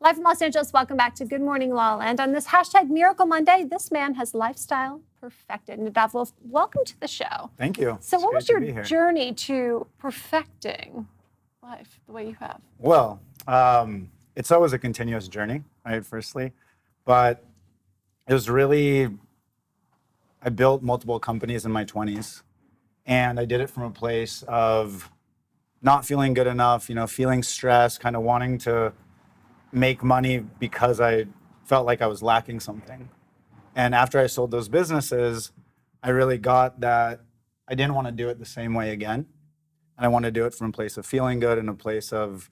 Live from Los Angeles, welcome back to Good Morning LaLa. And on this hashtag Miracle Monday, this man has lifestyle perfected. Nadav Wilf, welcome to the show. Thank you. So what was your journey to perfecting life the way you have? Well, it's always a continuous journey, right, firstly. But it was really, I built multiple companies in my 20s. And I did it from a place of not feeling good enough, feeling stressed, kind of wanting to make money because I felt like I was lacking something. And after I sold those businesses, I really got that I didn't want to do it the same way again. And I want to do it from a place of feeling good and a place of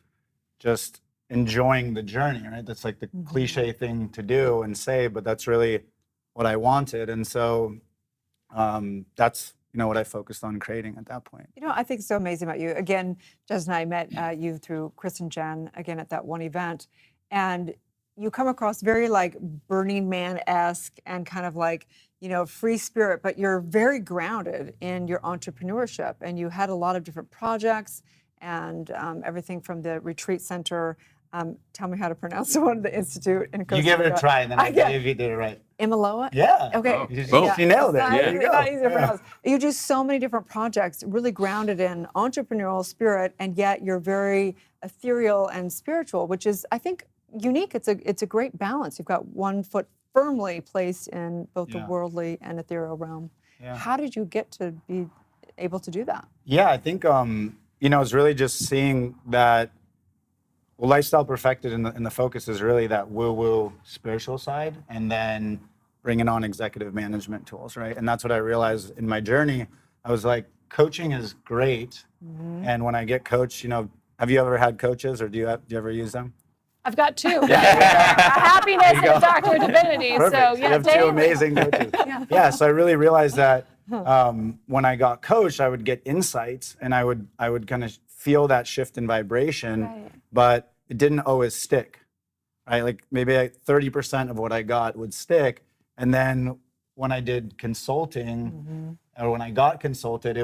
just enjoying the journey, right? That's like the cliche thing to do and say, but that's really what I wanted. And so that's what I focused on creating at that point. I think it's so amazing about you. Again, Jez and I met you through Chris and Jen, again, at that one event. And you come across very like Burning Man-esque and kind of like, free spirit, but you're very grounded in your entrepreneurship. And you had a lot of different projects and everything from the retreat center. Tell me how to pronounce the one of the institute in Costa You give it a Rica. try, and then I tell you if you did it right. Imaloa? Yeah. Okay. Oh. She nailed it. There you go. Not easy to pronounce. You do so many different projects, really grounded in entrepreneurial spirit, and yet you're very ethereal and spiritual, which is, I think, unique. It's a great balance. You've got one foot firmly placed in both the worldly and ethereal realm. Yeah. How did you get to be able to do that? Yeah, I think it's really just seeing that. Well, lifestyle perfected, and the focus is really that woo-woo spiritual side, and then bringing on executive management tools, right? And that's what I realized in my journey. I was like, coaching is great, and when I get coached, have you ever had coaches, or do you ever use them? I've got two. Happiness and a Doctor of Divinity. Perfect. So you have two amazing coaches. So I really realized that when I got coached, I would get insights, and I would kind of feel that shift in vibration, but it didn't always stick, right? Like maybe 30% of what I got would stick. And then when I did consulting or when I got consulted,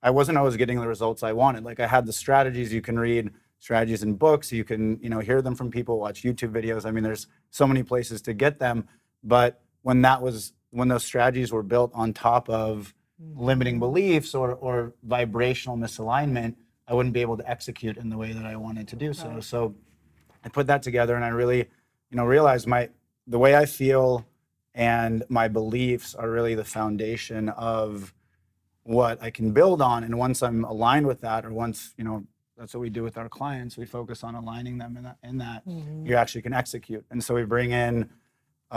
I wasn't always getting the results I wanted. Like I had the strategies, you can read strategies in books, you can, hear them from people, watch YouTube videos. I mean, there's so many places to get them. But when those strategies were built on top of limiting beliefs or vibrational misalignment, I wouldn't be able to execute in the way that I wanted to do so. Right. So I put that together, and I really, realized the way I feel and my beliefs are really the foundation of what I can build on. And once I'm aligned with that, or once, that's what we do with our clients, we focus on aligning them in that you actually can execute. And so we bring in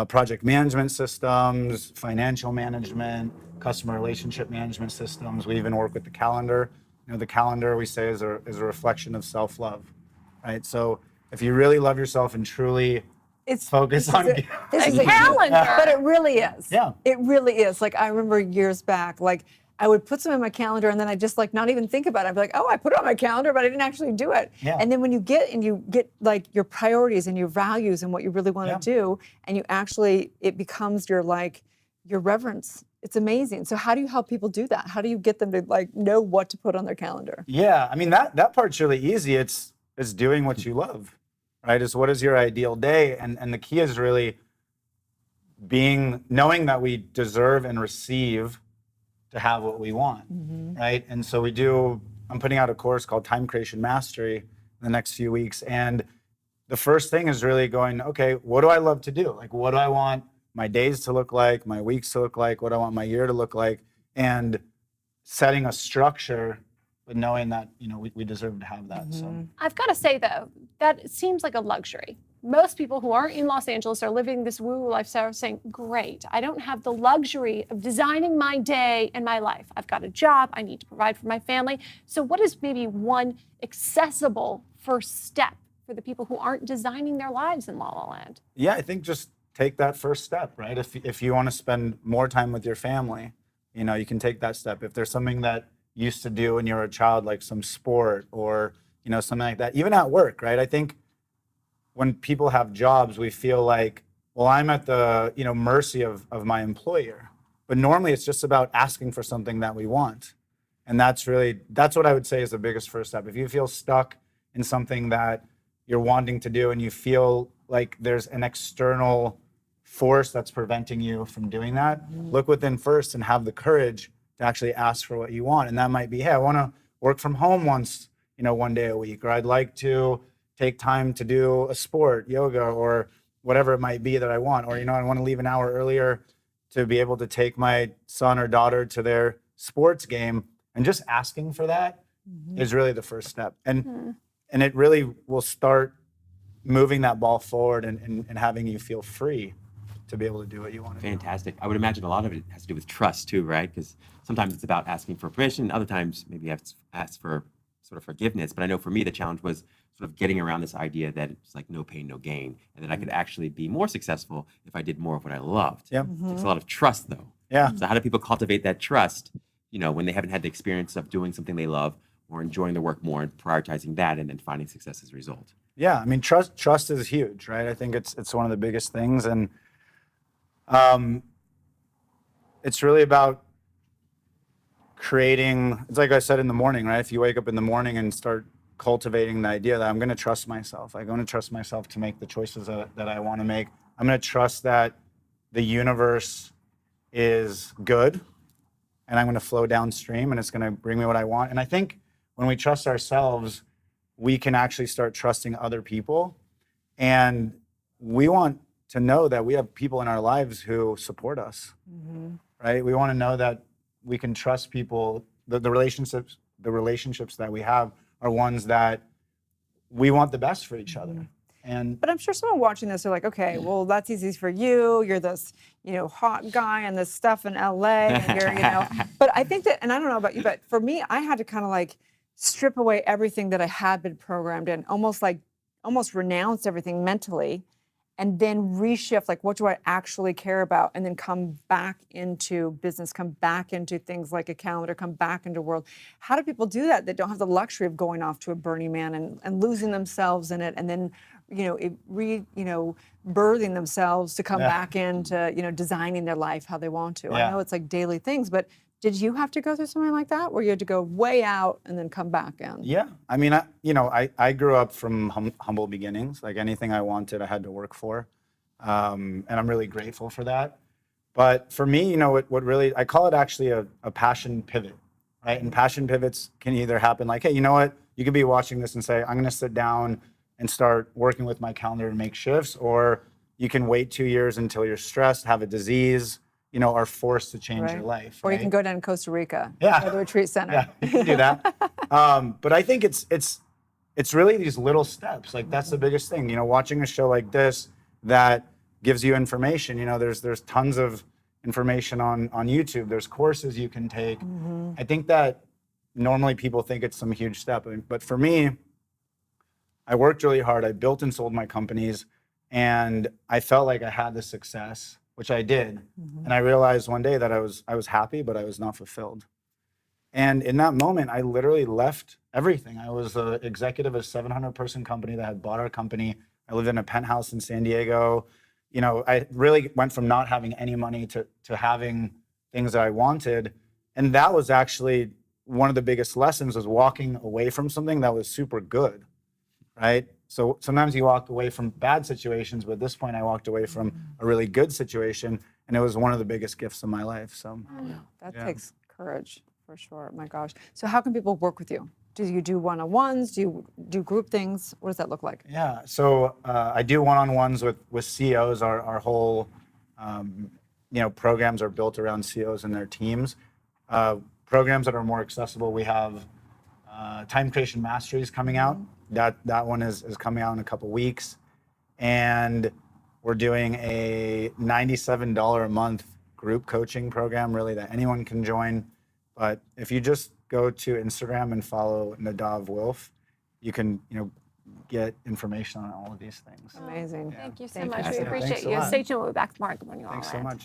project management systems, financial management, customer relationship management systems. We even work with the calendar. The calendar, we say, is a reflection of self-love, right? So if you really love yourself and truly focus on... This is a calendar. But it really is. Yeah. It really is. Like, I remember years back, like, I would put something in my calendar, and then I just, like, not even think about it. I'd be like, oh, I put it on my calendar, but I didn't actually do it. Yeah. And then when you get like, your priorities and your values and what you really want to do, and you actually, it becomes your reverence. It's amazing. So how do you help people do that? How do you get them to know what to put on their calendar? Yeah, I mean, that part's really easy. It's doing what you love, right? It's what is your ideal day? And the key is really knowing that we deserve and receive to have what we want, right? And so I'm putting out a course called Time Creation Mastery in the next few weeks. And the first thing is really going, okay, what do I love to do? Like, what do I want my days to look like, my weeks to look like, what I want my year to look like, and setting a structure, but knowing that, we deserve to have that. So I've got to say, though, that seems like a luxury. Most people who aren't in Los Angeles are living this woo-woo lifestyle saying, great, I don't have the luxury of designing my day and my life. I've got a job, I need to provide for my family. So what is maybe one accessible first step for the people who aren't designing their lives in LaLa Land? Yeah, I think just take that first step, right? If you want to spend more time with your family, you can take that step. If there's something that you used to do when you were a child, like some sport or, something like that, even at work, right? I think when people have jobs, we feel like, well, I'm at the, mercy of my employer. But normally it's just about asking for something that we want. And that's what I would say is the biggest first step. If you feel stuck in something that you're wanting to do and you feel like there's an external force that's preventing you from doing that, look within first and have the courage to actually ask for what you want. And that might be, hey, I want to work from home once, 1 day a week, or I'd like to take time to do a sport, yoga, or whatever it might be that I want. Or, I want to leave an hour earlier to be able to take my son or daughter to their sports game. And just asking for that is really the first step. And it really will start moving that ball forward and having you feel free to be able to do what you want to do. Fantastic. I would imagine a lot of it has to do with trust too, right? Because sometimes it's about asking for permission. Other times maybe you have to ask for sort of forgiveness. But I know for me, the challenge was sort of getting around this idea that it's like no pain, no gain, and that I could actually be more successful if I did more of what I loved. Yep. It takes a lot of trust though. Yeah. So how do people cultivate that trust, when they haven't had the experience of doing something they love or enjoying the work more and prioritizing that and then finding success as a result? Yeah, I mean, trust is huge, right? I think it's one of the biggest things, and it's really about creating. It's like I said in the morning, right? If you wake up in the morning and start cultivating the idea that I'm going to trust myself, I'm going to trust myself to make the choices that I want to make. I'm going to trust that the universe is good, and I'm going to flow downstream, and it's going to bring me what I want. And I think when we trust ourselves, we can actually start trusting other people. And we want to know that we have people in our lives who support us, right? We want to know that we can trust people, the relationships that we have are ones that we want the best for each other. But I'm sure someone watching this are like, okay, well, that's easy for you. You're this, hot guy and this stuff in LA, and you're, But I think that, and I don't know about you, but for me, I had to kind of like strip away everything that I had been programmed in, almost renounce everything mentally, and then reshift, like, what do I actually care about? And then come back into business, come back into things like a calendar, come back into world. How do people do that don't have the luxury of going off to a Burning Man and losing themselves in it, and then, birthing themselves to come back into, designing their life how they want to? Yeah. I know it's like daily things, but did you have to go through something like that where you had to go way out and then come back in? Yeah, I mean, I grew up from humble beginnings. Like anything I wanted, I had to work for, and I'm really grateful for that. But for me, what really, I call it actually a passion pivot, right? And passion pivots can either happen like, hey, you know what? You could be watching this and say, I'm going to sit down and start working with my calendar and make shifts, or you can wait 2 years until you're stressed, have a disease, are forced to change your life. Or right? you can go down to Costa Rica, Yeah. to the retreat center. Yeah, you can do that. But I think it's really these little steps. Like that's the biggest thing. Watching a show like this that gives you information. There's tons of information on YouTube. There's courses you can take. I think that normally people think it's some huge step, but for me, I worked really hard. I built and sold my companies, and I felt like I had the success, which I did. And I realized one day that I was happy, but I was not fulfilled. And in that moment, I literally left everything. I was an executive of a 700-person company that had bought our company. I lived in a penthouse in San Diego. I really went from not having any money to having things that I wanted. And that was actually one of the biggest lessons, was walking away from something that was super good, right? So sometimes you walk away from bad situations, but at this point I walked away from a really good situation, and it was one of the biggest gifts of my life. So That takes courage, for sure. My gosh. So how can people work with you? Do you do one-on-ones? Do you do group things? What does that look like? Yeah, so I do one-on-ones with CEOs. Our whole programs are built around CEOs and their teams. Programs that are more accessible, we have Time Creation Masteries coming out. That one is coming out in a couple weeks, and we're doing a $97 a month group coaching program, really, that anyone can join. But if you just go to Instagram and follow Nadav Wilf, you can get information on all of these things. Amazing. Thank you so Thank much. you. We Yeah, appreciate thanks a you. lot. Stay tuned. We'll be back tomorrow. Good morning, all. Thanks so much.